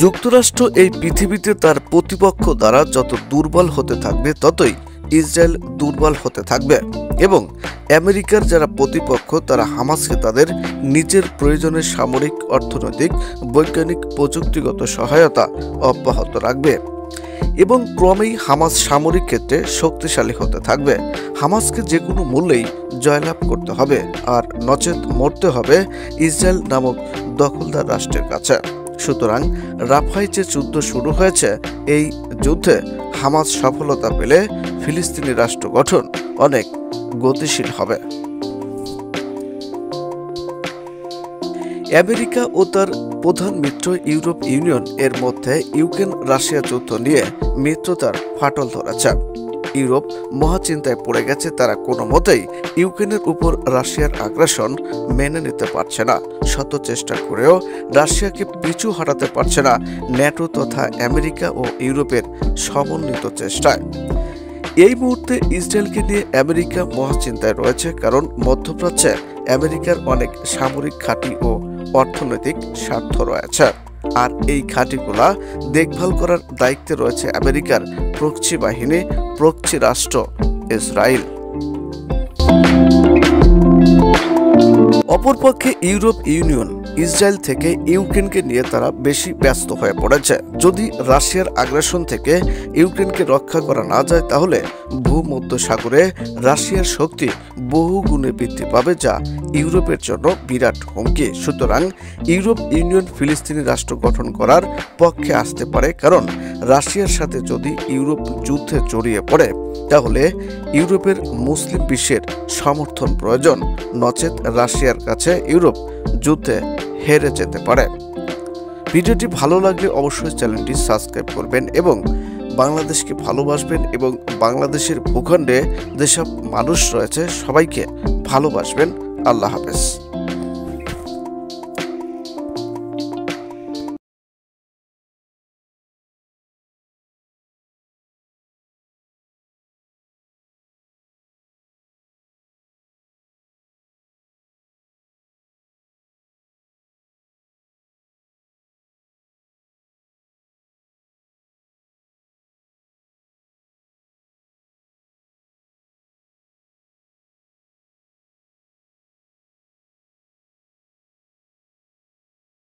যুক্তরাষ্ট্র এই পৃথিবীতে তার প্রতিপক্ষ দ্বারা যত দুর্বল হতে থাকবে ততই ইসরায়েল দুর্বল হতে থাকবে এবং আমেরিকার যারা প্রতিপক্ষ তারা হামাসকে তাদের নিজের প্রয়োজনের সামরিক, অর্থনৈতিক, বৈজ্ঞানিক, প্রযুক্তিগত সহায়তা অব্যাহত রাখবে এবং ক্রমেই হামাস সামরিক ক্ষেত্রে শক্তিশালী হতে থাকবে। হামাসকে যে কোনো মূল্যেই জয়লাভ করতে হবে, আর নচেত মরতে হবে ইসরায়েল নামক দখলদার রাষ্ট্রের কাছে। সুতরাং রাফায় যে যুদ্ধ শুরু হয়েছে, এই যুদ্ধে হামাস সফলতা পেলে ফিলিস্তিনি রাষ্ট্র গঠন অনেক গতিশীল হবে। আমেরিকা ও তার প্রধান মিত্র ইউরোপ ইউনিয়ন এর মধ্যে ইউক্রেন রাশিয়া যুদ্ধ নিয়ে মিত্রতার ফাটল ধরেছে। ইউরোপ মহাচিন্তায় পড়ে গেছে, তারা কোনো মতেই ইউক্রেনের উপর রাশিয়ার আগ্রাসন মেনে নিতে পারছে না। শত চেষ্টা করেও রাশিয়াকে পিছু হটাতে পারছে না ন্যাটো তথা আমেরিকা ও ইউরোপের সমন্বিত চেষ্টায়। এই মুহূর্তে ইসরায়েলকে নিয়ে আমেরিকা মহাচিন্তায় রয়েছে, কারণ মধ্যপ্রাচ্যে আমেরিকার অনেক সামরিক ঘাঁটি ও অর্থনৈতিক স্বার্থ রয়েছে, আর এই ঘাঁটিগুলা দেখভাল করার দায়িত্বে রয়েছে আমেরিকার প্রক্সি বাহিনী, প্রক্সি রাষ্ট্র ইসরায়েল। অপরপক্ষে ইউরোপ ইউনিয়ন ইসরায়েল থেকে ইউক্রেনকে নিয়ে তারা বেশি ব্যস্ত হয়ে পড়েছে। যদি রাশিয়ার আগ্রাসন থেকে ইউক্রেনকে রক্ষা করা না যায়, তাহলে ভূমধ্যসাগরে রাশিয়ার শক্তি বহু গুণে বৃদ্ধি পাবে, যা ইউরোপের জন্য বিরাট হুমকি। সুতরাং ইউরোপ ইউনিয়ন ফিলিস্তিনি রাষ্ট্র গঠন করার পক্ষে আসতে পারে, কারণ রাশিয়ার সাথে যদি ইউরোপ যুদ্ধে জড়িয়ে পড়ে, তাহলে ইউরোপের মুসলিম বিশ্বের সমর্থন প্রয়োজন, নচেত রাশিয়ার কাছে ইউরোপ যুদ্ধে হেরে যেতে পারে। ভিডিওটি ভালো লাগলে অবশ্যই চ্যানেলটি সাবস্ক্রাইব করবেন এবং বাংলাদেশকে ভালোবাসবেন এবং বাংলাদেশের ভূখণ্ডে যেসব মানুষ রয়েছে সবাইকে ভালোবাসবেন। আল্লাহ হাফেজ।